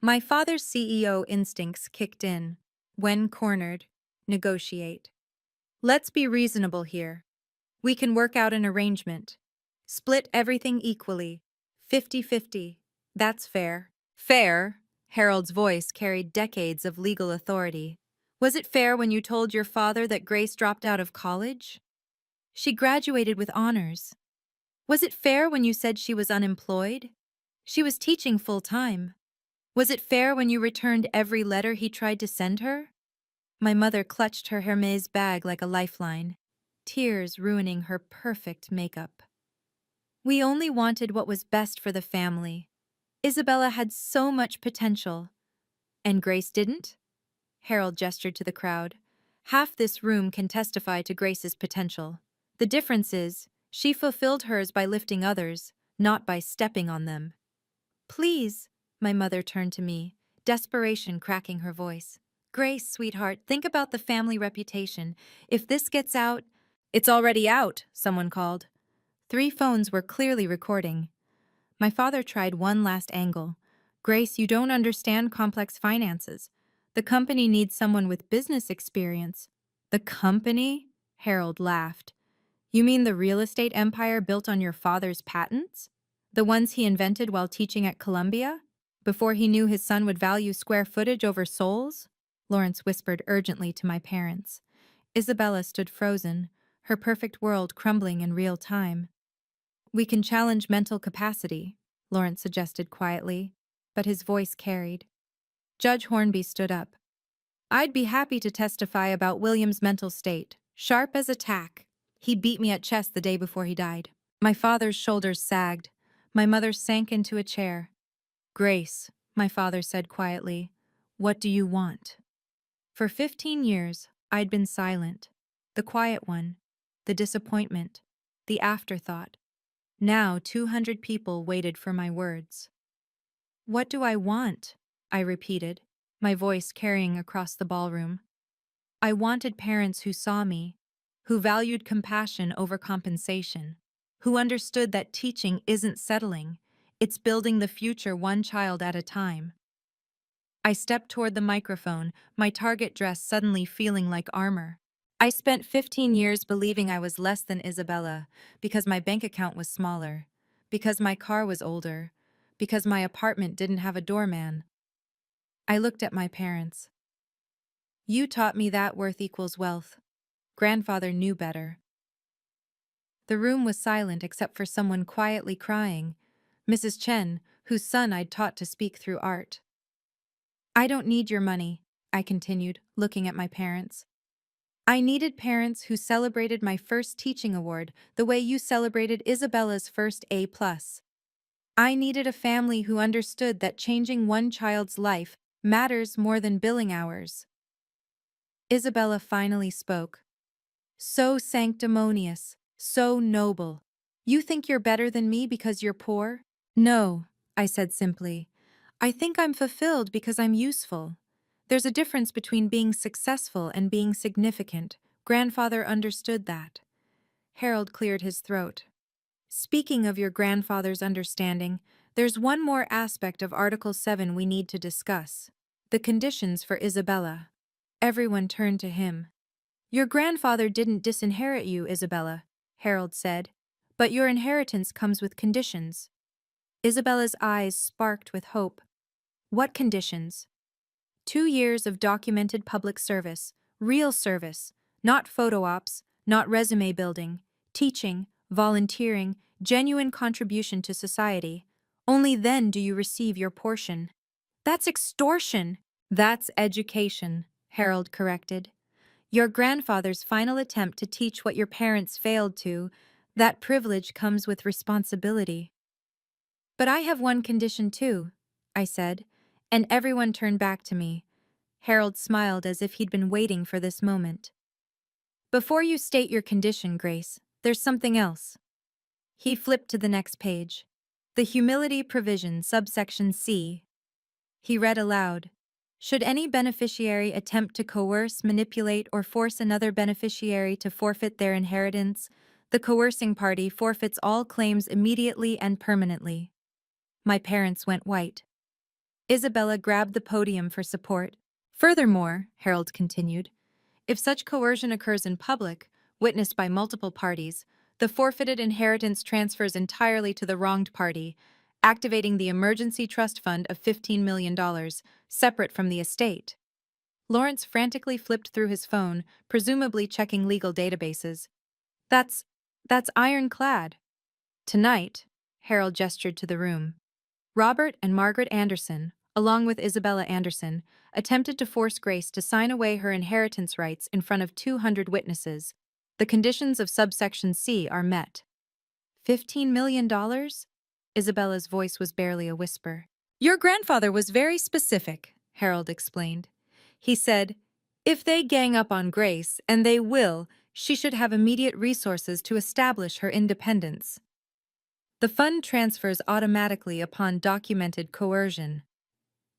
My father's CEO instincts kicked in. When cornered, negotiate. Let's be reasonable here. We can work out an arrangement. Split everything equally. 50-50. That's fair. Fair? Harold's voice carried decades of legal authority. Was it fair when you told your father that Grace dropped out of college? She graduated with honors. Was it fair when you said she was unemployed? She was teaching full-time. Was it fair when you returned every letter he tried to send her? My mother clutched her Hermes bag like a lifeline, tears ruining her perfect makeup. We only wanted what was best for the family. Isabella had so much potential. And Grace didn't? Harold gestured to the crowd. Half this room can testify to Grace's potential. The difference is, she fulfilled hers by lifting others, not by stepping on them. Please, my mother turned to me, desperation cracking her voice. Grace, sweetheart, think about the family reputation. If this gets out... It's already out, someone called. 3 phones were clearly recording. My father tried one last angle. Grace, you don't understand complex finances. The company needs someone with business experience. The company? Harold laughed. You mean the real estate empire built on your father's patents? The ones he invented while teaching at Columbia? Before he knew his son would value square footage over souls? Lawrence whispered urgently to my parents. Isabella stood frozen, her perfect world crumbling in real time. We can challenge mental capacity, Lawrence suggested quietly, but his voice carried. Judge Hornby stood up. I'd be happy to testify about William's mental state, sharp as a tack. He beat me at chess the day before he died. My father's shoulders sagged. My mother sank into a chair. Grace, my father said quietly, what do you want? For 15 years, I'd been silent. The quiet one, the disappointment, the afterthought. Now 200 people waited for my words. What do I want? I repeated, my voice carrying across the ballroom. I wanted parents who saw me, who valued compassion over compensation, who understood that teaching isn't settling, it's building the future one child at a time. I stepped toward the microphone, my target dress suddenly feeling like armor. I spent 15 years believing I was less than Isabella, because my bank account was smaller, because my car was older, because my apartment didn't have a doorman. I looked at my parents. You taught me that worth equals wealth. Grandfather knew better. The room was silent except for someone quietly crying, Mrs. Chen, whose son I'd taught to speak through art. I don't need your money, I continued, looking at my parents. I needed parents who celebrated my first teaching award the way you celebrated Isabella's first A+. I needed a family who understood that changing one child's life matters more than billing hours. Isabella finally spoke. So sanctimonious, so noble. You think you're better than me because you're poor? No, I said simply. I think I'm fulfilled because I'm useful. There's a difference between being successful and being significant. Grandfather understood that. Harold cleared his throat. Speaking of your grandfather's understanding, there's one more aspect of Article 7 we need to discuss. The conditions for Isabella. Everyone turned to him. Your grandfather didn't disinherit you, Isabella, Harold said, but your inheritance comes with conditions. Isabella's eyes sparked with hope. What conditions? 2 years of documented public service, real service, not photo ops, not resume building, teaching, volunteering, genuine contribution to society. Only then do you receive your portion. That's extortion. That's education, Harold corrected. Your grandfather's final attempt to teach what your parents failed to, that privilege comes with responsibility. But I have one condition too, I said, and everyone turned back to me. Harold smiled as if he'd been waiting for this moment. Before you state your condition, Grace, there's something else. He flipped to the next page. The humility provision, subsection C. He read aloud. Should any beneficiary attempt to coerce, manipulate, or force another beneficiary to forfeit their inheritance, the coercing party forfeits all claims immediately and permanently. My parents went white. Isabella grabbed the podium for support. Furthermore, Harold continued, if such coercion occurs in public, witnessed by multiple parties, the forfeited inheritance transfers entirely to the wronged party, activating the emergency trust fund of $15 million, separate from the estate. Lawrence frantically flipped through his phone, presumably checking legal databases. That's ironclad. Tonight, Harold gestured to the room. Robert and Margaret Anderson, along with Isabella Anderson, attempted to force Grace to sign away her inheritance rights in front of 200 witnesses. The conditions of subsection C are met. $15 million? Isabella's voice was barely a whisper. Your grandfather was very specific, Harold explained. He said, if they gang up on Grace, and they will, she should have immediate resources to establish her independence. The fund transfers automatically upon documented coercion.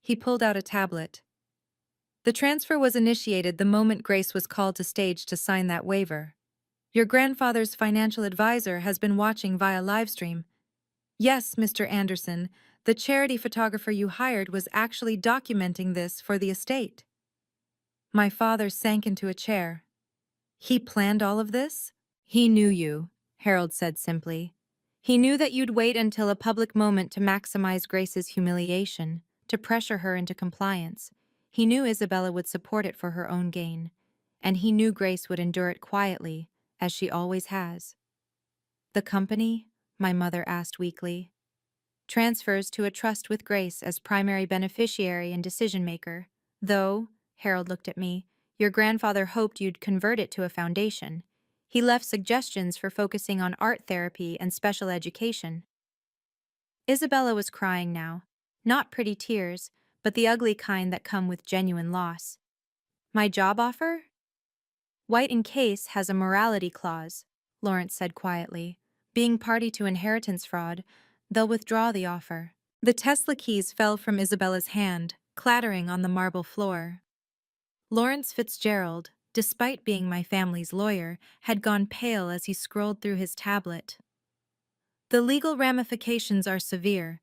He pulled out a tablet. The transfer was initiated the moment Grace was called to stage to sign that waiver. Your grandfather's financial advisor has been watching via livestream. Yes, Mr. Anderson, the charity photographer you hired was actually documenting this for the estate. My father sank into a chair. He planned all of this? He knew you, Harold said simply. He knew that you'd wait until a public moment to maximize Grace's humiliation, to pressure her into compliance. He knew Isabella would support it for her own gain, and he knew Grace would endure it quietly, as she always has. The company? My mother asked weakly. Transfers to a trust with Grace as primary beneficiary and decision-maker. Though, Harold looked at me, your grandfather hoped you'd convert it to a foundation. He left suggestions for focusing on art therapy and special education. Isabella was crying now. Not pretty tears, but the ugly kind that come with genuine loss. My job offer? White and Case has a morality clause, Lawrence said quietly. Being party to inheritance fraud, they'll withdraw the offer. The Tesla keys fell from Isabella's hand, clattering on the marble floor. Lawrence Fitzgerald, despite being my family's lawyer, had gone pale as he scrolled through his tablet. The legal ramifications are severe.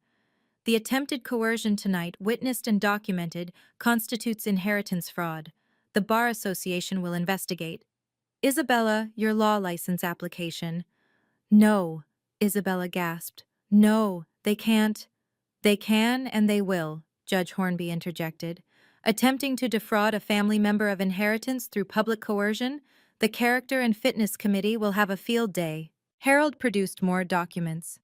The attempted coercion tonight, witnessed and documented, constitutes inheritance fraud. The Bar Association will investigate. Isabella, your law license application. No, Isabella gasped. No, they can't. They can and they will, Judge Hornby interjected. Attempting to defraud a family member of inheritance through public coercion, the Character and Fitness Committee will have a field day. Harold produced more documents.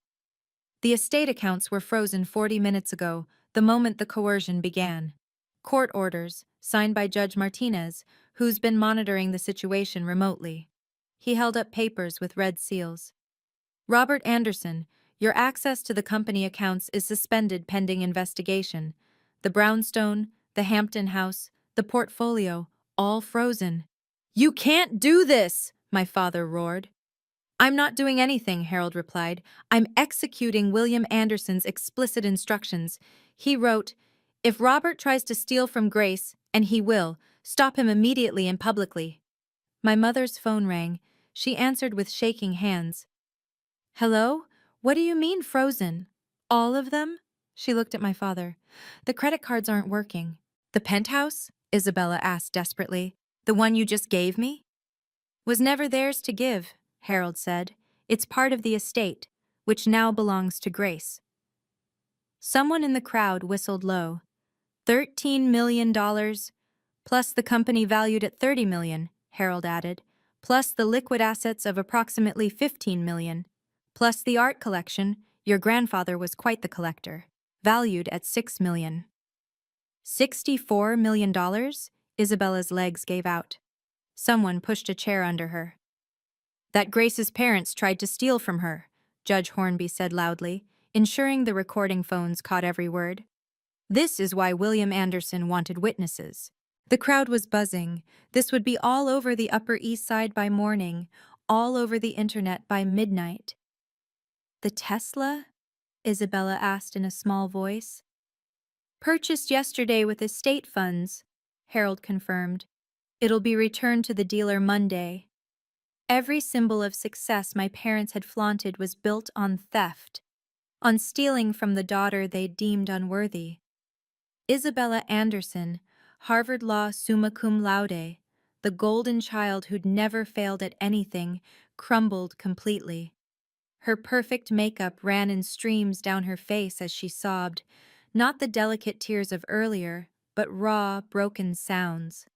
The estate accounts were frozen 40 minutes ago, the moment the coercion began. Court orders, signed by Judge Martinez, who's been monitoring the situation remotely. He held up papers with red seals. Robert Anderson, your access to the company accounts is suspended pending investigation. The brownstone, the Hampton House, the portfolio, all frozen. You can't do this, my father roared. I'm not doing anything, Harold replied. I'm executing William Anderson's explicit instructions. He wrote, if Robert tries to steal from Grace, and he will, stop him immediately and publicly. My mother's phone rang. She answered with shaking hands. Hello? What do you mean frozen? All of them? She looked at my father. The credit cards aren't working. The penthouse? Isabella asked desperately. The one you just gave me? Was never theirs to give, Harold said. It's part of the estate, which now belongs to Grace. Someone in the crowd whistled low. $13 million, plus the company valued at $30 million, Harold added, plus the liquid assets of approximately $15 million, plus the art collection, your grandfather was quite the collector, valued at $6 million. $64 million? Isabella's legs gave out. Someone pushed a chair under her. That Grace's parents tried to steal from her, Judge Hornby said loudly, ensuring the recording phones caught every word. This is why William Anderson wanted witnesses. The crowd was buzzing. This would be all over the Upper East Side by morning, all over the internet by midnight. The Tesla? Isabella asked in a small voice. Purchased yesterday with estate funds, Harold confirmed. It'll be returned to the dealer Monday. Every symbol of success my parents had flaunted was built on theft, on stealing from the daughter they deemed unworthy. Isabella Anderson, Harvard Law summa cum laude, the golden child who'd never failed at anything, crumbled completely. Her perfect makeup ran in streams down her face as she sobbed, not the delicate tears of earlier, but raw, broken sounds.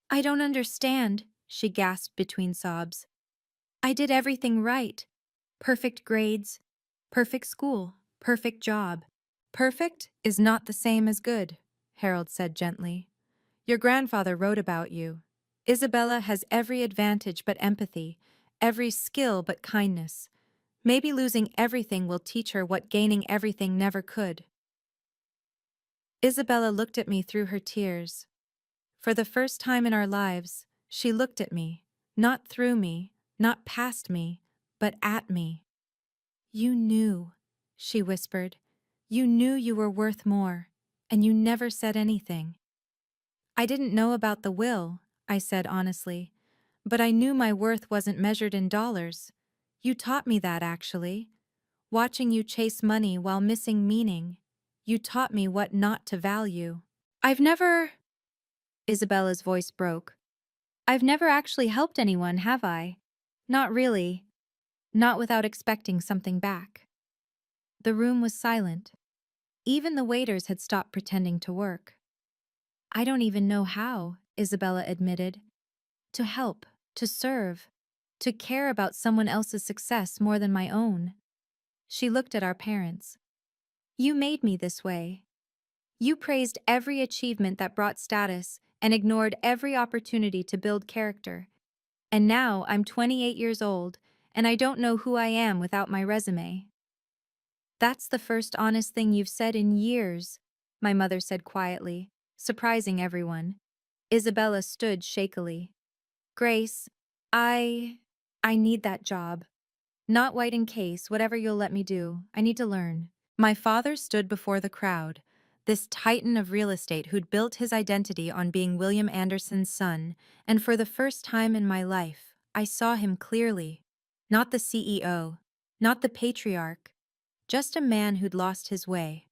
I don't understand, she gasped between sobs. I did everything right. Perfect grades, perfect school, perfect job. Perfect is not the same as good, Harold said gently. Your grandfather wrote about you. Isabella has every advantage but empathy, every skill but kindness. Maybe losing everything will teach her what gaining everything never could. Isabella looked at me through her tears. For the first time in our lives, she looked at me, not through me, not past me, but at me. You knew, she whispered. You knew you were worth more, and you never said anything. I didn't know about the will, I said honestly, but I knew my worth wasn't measured in dollars. You taught me that, actually. Watching you chase money while missing meaning. You taught me what not to value. I've never... Isabella's voice broke. I've never actually helped anyone, have I? Not really. Not without expecting something back. The room was silent. Even the waiters had stopped pretending to work. I don't even know how, Isabella admitted. To help, to serve, to care about someone else's success more than my own. She looked at our parents. You made me this way. You praised every achievement that brought status and ignored every opportunity to build character. And now I'm 28 years old, and I don't know who I am without my resume. That's the first honest thing you've said in years, my mother said quietly, surprising everyone. Isabella stood shakily. Grace, I need that job. Not white in case, whatever you'll let me do. I need to learn. My father stood before the crowd, this titan of real estate who'd built his identity on being William Anderson's son, and for the first time in my life, I saw him clearly. Not the CEO, not the patriarch, just a man who'd lost his way.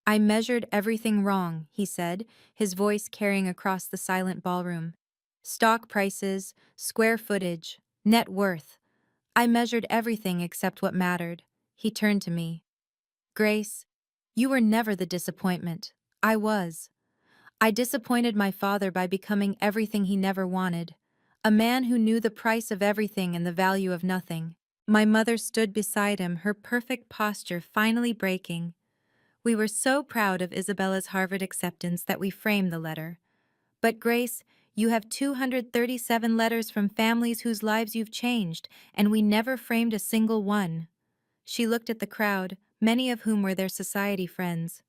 I measured everything wrong, he said, his voice carrying across the silent ballroom. Stock prices, square footage, net worth. I measured everything except what mattered. He turned to me. Grace, You were never the disappointment. I was. I disappointed my father by becoming everything he never wanted. A man who knew the price of everything and the value of nothing. My mother stood beside him, her perfect posture finally breaking. We were so proud of Isabella's Harvard acceptance that we framed the letter. But Grace, you have 237 letters from families whose lives you've changed, and we never framed a single one. She looked at the crowd, many of whom were their society friends.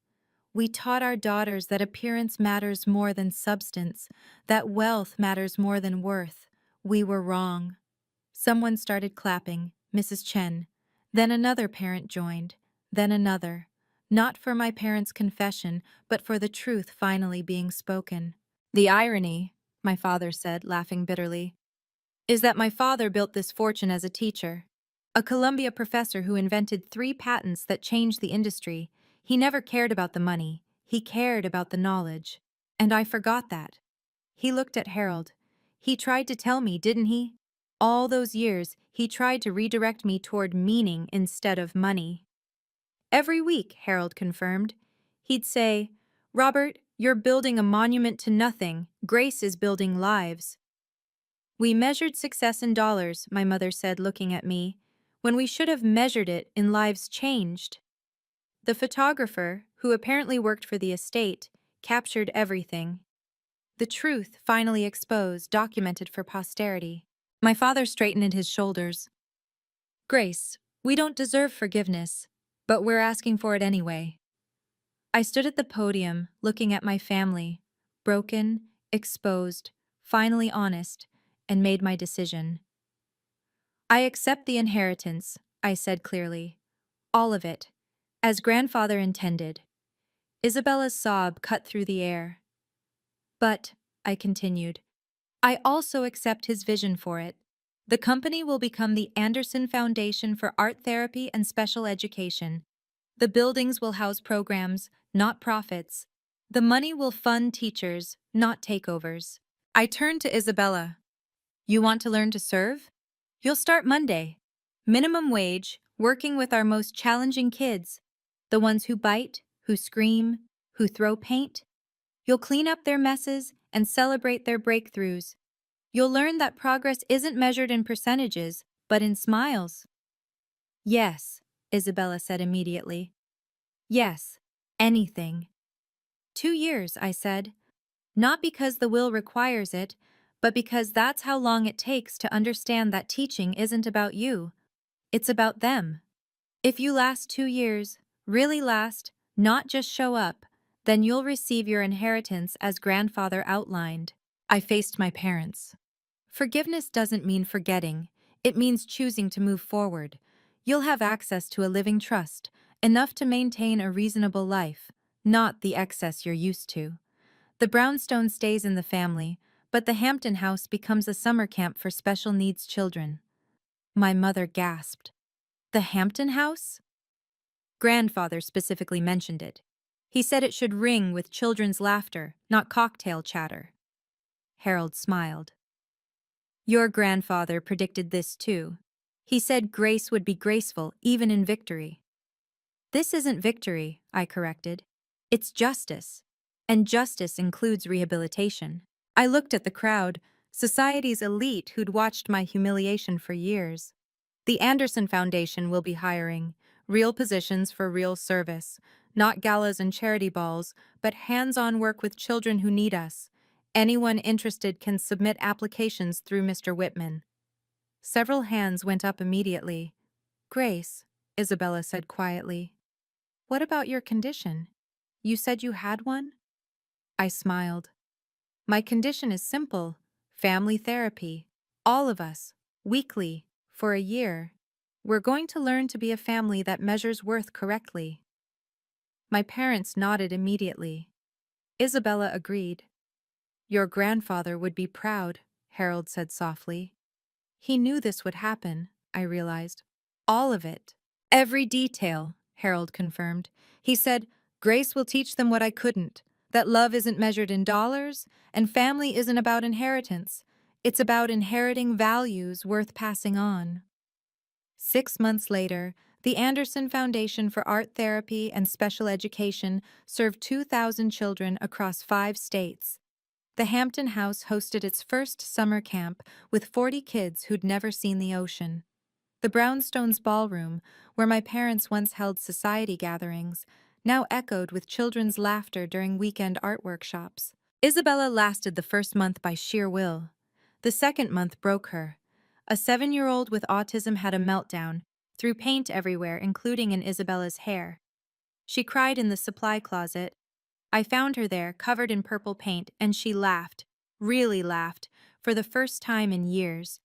We taught our daughters that appearance matters more than substance, that wealth matters more than worth. We were wrong. Someone started clapping, Mrs. Chen. Then another parent joined, then another. Not for my parents' confession, but for the truth finally being spoken. The irony, my father said, laughing bitterly, is that my father built this fortune as a teacher. A Columbia professor who invented 3 patents that changed the industry. He never cared about the money. He cared about the knowledge. And I forgot that. He looked at Harold. He tried to tell me, didn't he? All those years, he tried to redirect me toward meaning instead of money. Every week, Harold confirmed. He'd say, Robert, you're building a monument to nothing. Grace is building lives. We measured success in dollars, my mother said, looking at me, when we should have measured it in lives changed. The photographer, who apparently worked for the estate, captured everything. The truth finally exposed, documented for posterity. My father straightened his shoulders. Grace, we don't deserve forgiveness, but we're asking for it anyway. I stood at the podium, looking at my family, broken, exposed, finally honest, and made my decision. I accept the inheritance, I said clearly. All of it, as grandfather intended. Isabella's sob cut through the air. But, I continued, I also accept his vision for it. The company will become the Anderson Foundation for Art Therapy and Special Education. The buildings will house programs, not profits. The money will fund teachers, not takeovers. I turned to Isabella. You want to learn to serve? You'll start Monday. Minimum wage, working with our most challenging kids. The ones who bite, who scream, who throw paint. You'll clean up their messes and celebrate their breakthroughs. You'll learn that progress isn't measured in percentages, but in smiles. Yes, Isabella said immediately. Yes, anything. 2 years, I said. Not because the will requires it, but because that's how long it takes to understand that teaching isn't about you. It's about them. If you last 2 years, really last, not just show up, then you'll receive your inheritance as grandfather outlined. I faced my parents. Forgiveness doesn't mean forgetting. It means choosing to move forward. You'll have access to a living trust, enough to maintain a reasonable life, not the excess you're used to. The brownstone stays in the family, but the Hampton house becomes a summer camp for special needs children. My mother gasped. The Hampton house? Grandfather specifically mentioned it. He said it should ring with children's laughter, not cocktail chatter. Harold smiled. Your grandfather predicted this too. He said grace would be graceful even in victory. This isn't victory, I corrected. It's justice. And justice includes rehabilitation. I looked at the crowd, society's elite who'd watched my humiliation for years. The Anderson Foundation will be hiring real positions for real service, not galas and charity balls, but hands-on work with children who need us. Anyone interested can submit applications through Mr. Whitman. Several hands went up immediately. Grace, Isabella said quietly. What about your condition? You said you had one? I smiled. My condition is simple. Family therapy. All of us. Weekly. For a year. We're going to learn to be a family that measures worth correctly. My parents nodded immediately. Isabella agreed. Your grandfather would be proud, Harold said softly. He knew this would happen, I realized. All of it. Every detail, Harold confirmed. He said, Grace will teach them what I couldn't, that love isn't measured in dollars, and family isn't about inheritance. It's about inheriting values worth passing on. 6 months later, The Anderson Foundation for Art Therapy and Special Education served 2,000 children across 5 states. The Hampton House hosted its first summer camp with 40 kids who'd never seen the ocean. The Brownstones Ballroom, where my parents once held society gatherings, now echoed with children's laughter during weekend art workshops. Isabella lasted the first month by sheer will. The second month broke her. A 7-year-old with autism had a meltdown, threw paint everywhere, including in Isabella's hair. She cried in the supply closet. I found her there, covered in purple paint, and she laughed, really laughed, for the first time in years.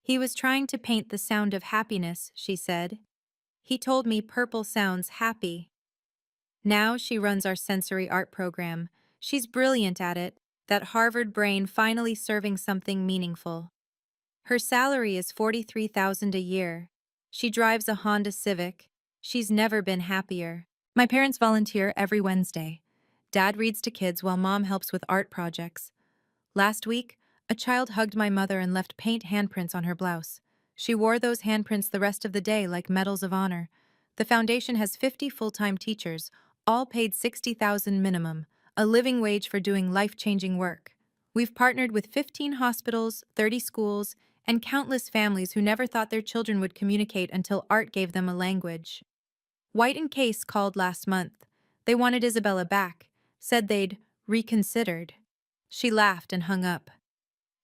He was trying to paint the sound of happiness, she said. He told me purple sounds happy. Now she runs our sensory art program. She's brilliant at it, that Harvard brain finally serving something meaningful. Her salary is $43,000 a year. She drives a Honda Civic. She's never been happier. My parents volunteer every Wednesday. Dad reads to kids while Mom helps with art projects. Last week, a child hugged my mother and left paint handprints on her blouse. She wore those handprints the rest of the day like medals of honor. The foundation has 50 full-time teachers, all paid $60,000 minimum, a living wage for doing life-changing work. We've partnered with 15 hospitals, 30 schools, and countless families who never thought their children would communicate until art gave them a language. White and Case called last month. They wanted Isabella back, said they'd reconsidered. She laughed and hung up.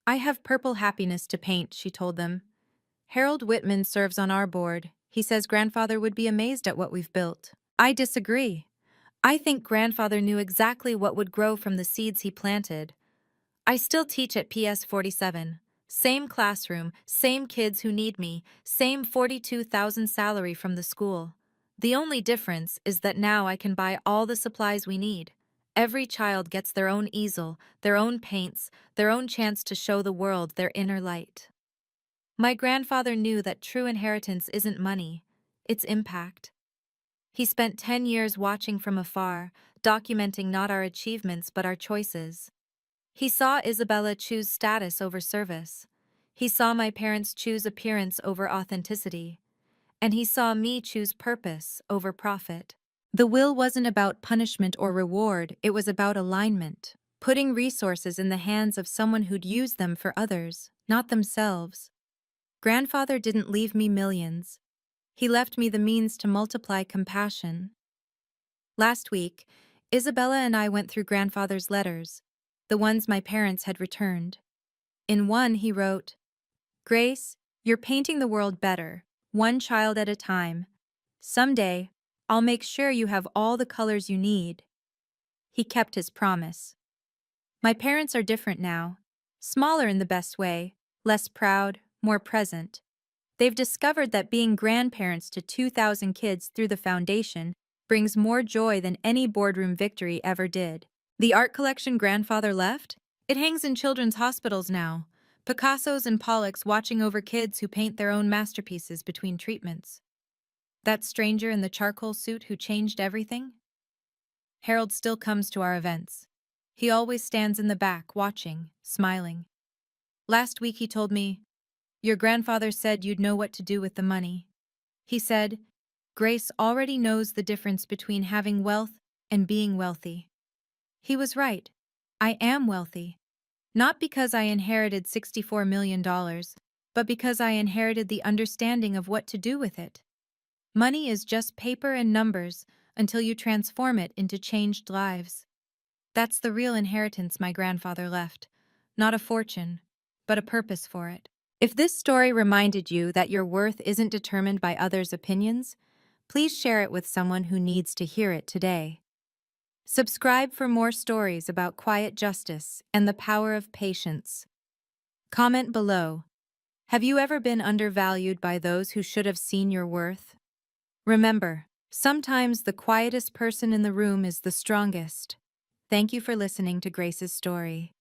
I have purple happiness to paint, she told them. Harold Whitman serves on our board. He says grandfather would be amazed at what we've built. I disagree. I think grandfather knew exactly what would grow from the seeds he planted. I still teach at PS 47. Same classroom, same kids who need me, same $42,000 salary from the school. The only difference is that now I can buy all the supplies we need. Every child gets their own easel, their own paints, their own chance to show the world their inner light. My grandfather knew that true inheritance isn't money, it's impact. He spent 10 years watching from afar, documenting not our achievements but our choices. He saw Isabella choose status over service. He saw my parents choose appearance over authenticity. And he saw me choose purpose over profit. The will wasn't about punishment or reward, it was about alignment, putting resources in the hands of someone who'd use them for others, not themselves. Grandfather didn't leave me millions. He left me the means to multiply compassion. Last week, Isabella and I went through grandfather's letters, the ones my parents had returned. In one, he wrote, Grace, you're painting the world better, one child at a time. Someday, I'll make sure you have all the colors you need. He kept his promise. My parents are different now, smaller in the best way, less proud, more present. They've discovered that being grandparents to 2,000 kids through the foundation brings more joy than any boardroom victory ever did. The art collection grandfather left? It hangs in children's hospitals now. Picasso's and Pollocks watching over kids who paint their own masterpieces between treatments. That stranger in the charcoal suit who changed everything? Harold still comes to our events. He always stands in the back, watching, smiling. Last week he told me, Your grandfather said you'd know what to do with the money. He said, Grace already knows the difference between having wealth and being wealthy. He was right. I am wealthy. Not because I inherited $64 million, but because I inherited the understanding of what to do with it. Money is just paper and numbers until you transform it into changed lives. That's the real inheritance my grandfather left. Not a fortune, but a purpose for it. If this story reminded you that your worth isn't determined by others' opinions, please share it with someone who needs to hear it today. Subscribe for more stories about quiet justice and the power of patience. Comment below. Have you ever been undervalued by those who should have seen your worth? Remember, sometimes the quietest person in the room is the strongest. Thank you for listening to Grace's story.